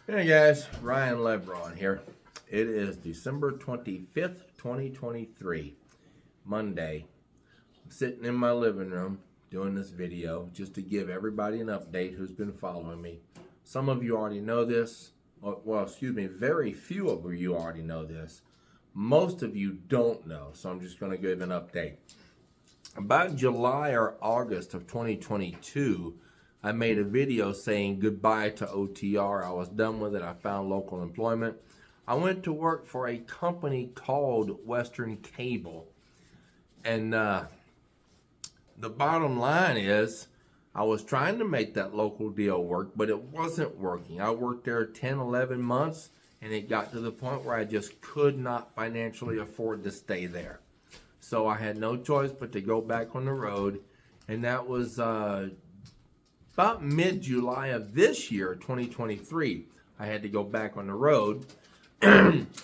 Hey guys, Ryan Lebron here. It is December 25th, 2023, Monday. I'm sitting in my living room doing this video just to give everybody an update who's been following me. Some of you already know this. Very few of you already know this. Most of you don't know, so I'm just going to give an update. About July or August of 2022, I made a video saying goodbye to OTR. I was done with it. I found local employment. I went to work for a company called Western Cable. And the bottom line is I was trying to make that local deal work, but it wasn't working. I worked there 10, 11 months, and it got to the point where I just could not financially afford to stay there. So I had no choice but to go back on the road, and that was about mid-July of this year, 2023, I had to go back on the road.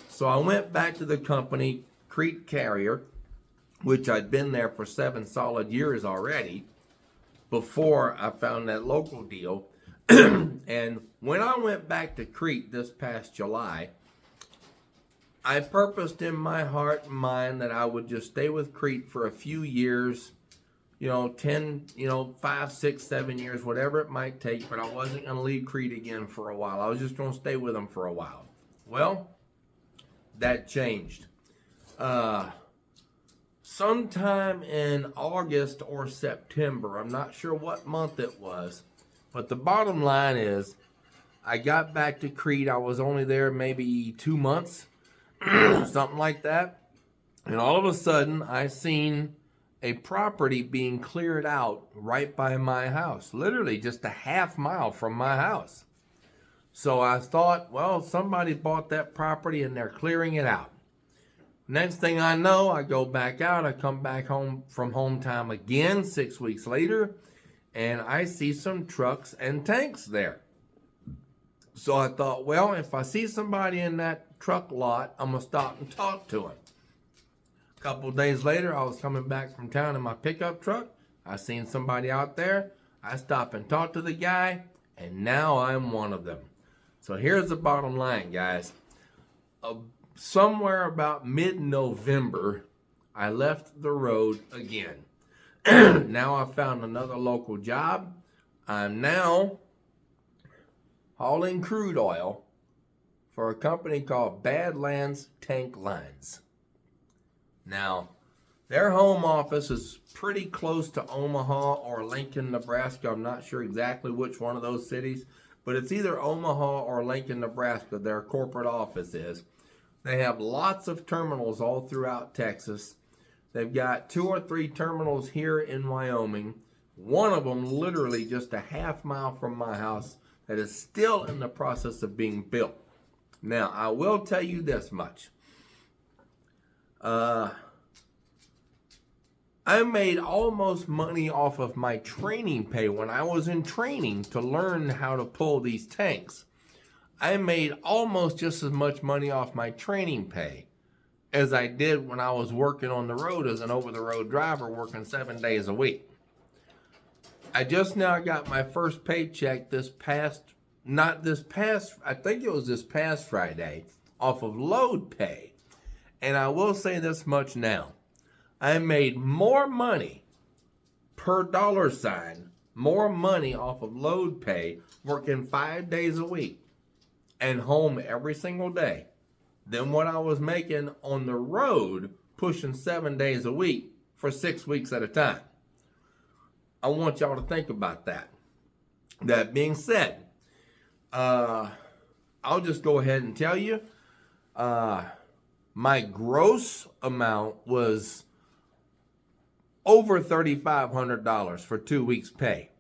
So I went back to the company, Crete Carrier, which I'd been there for 7 solid years already before I found that local deal. And when I went back to Crete this past July, I purposed in my heart and mind that I would just stay with Crete for a few years, 10, 5, 6, 7 years, whatever it might take, but I wasn't going to leave Crete again for a while. I was just going to stay with them for a while. Well, that changed. Sometime in August or September, I'm not sure what month it was, but the bottom line is I got back to Crete. I was only there maybe 2 months, something like that. And all of a sudden, I seen a property being cleared out right by my house, literally just a half mile from my house. So I thought, well, somebody bought that property and they're clearing it out. Next thing I know, I go back out. I come back home from home time again 6 weeks later, and I see some trucks and tanks there. So I thought, well, if I see somebody in that truck lot, I'm going to stop and talk to him. A couple of days later, I was coming back from town in my pickup truck. I seen somebody out there. I stopped and talked to the guy, and now I'm one of them. So here's the bottom line, guys. Somewhere about mid-November, I left the road again. Now I found another local job. I'm now hauling crude oil for a company called Badlands Tank Lines. Now, their home office is pretty close to Omaha or Lincoln, Nebraska. I'm not sure exactly which one of those cities, but it's either Omaha or Lincoln, Nebraska, their corporate office is. They have lots of terminals all throughout Texas. They've got 2 or 3 terminals here in Wyoming. One of them literally just a half mile from my house that is still in the process of being built. Now, I will tell you this much. I made almost money off of my training pay when I was in training to learn how to pull these tanks. I made almost just as much money off my training pay as I did when I was working on the road as an over-the-road driver working 7 days a week. I just now got my first paycheck this past Friday off of load pay. And I will say this much now. I made more money per dollar sign, more money off of load pay working 5 days a week and home every single day than what I was making on the road pushing 7 days a week for 6 weeks at a time. I want y'all to think about that. That being said, I'll just go ahead and tell you, my gross amount was over $3,500 for 2 weeks' pay.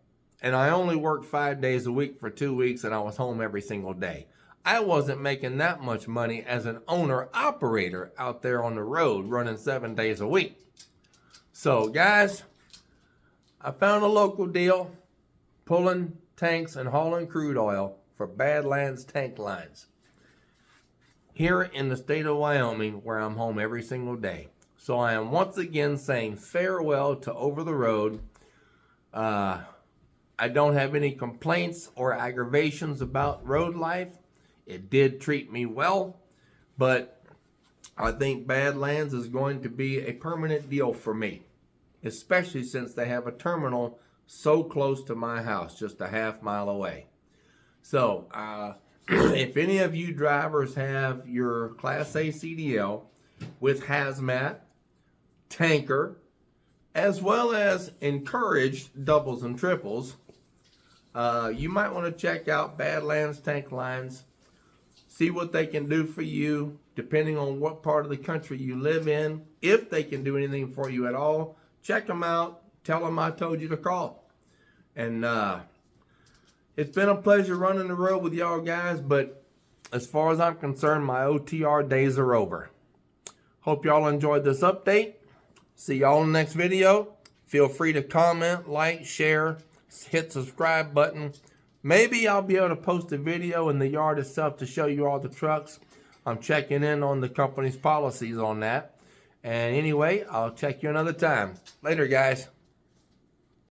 And I only worked 5 days a week for 2 weeks, and I was home every single day. I wasn't making that much money as an owner-operator out there on the road running 7 days a week. So, guys, I found a local deal pulling tanks and hauling crude oil for Badlands Tank Lines here in the state of Wyoming, where I'm home every single day. So I am once again saying farewell to over the road. I don't have any complaints or aggravations about road life. It did treat me well, but I think Badlands is going to be a permanent deal for me, especially since they have a terminal so close to my house, just a half-mile away. So, if any of you drivers have your Class A CDL with hazmat, tanker, as well as encouraged doubles and triples, you might want to check out Badlands Tank Lines, see what they can do for you, depending on what part of the country you live in. If they can do anything for you at all, check them out. Tell them I told you to call. And it's been a pleasure running the road with y'all guys, but as far as I'm concerned, my OTR days are over. Hope y'all enjoyed this update. See y'all in the next video. Feel free to comment, like, share, hit subscribe button. Maybe I'll be able to post a video in the yard itself to show you all the trucks. I'm checking in on the company's policies on that. And anyway, I'll check you another time. Later, guys.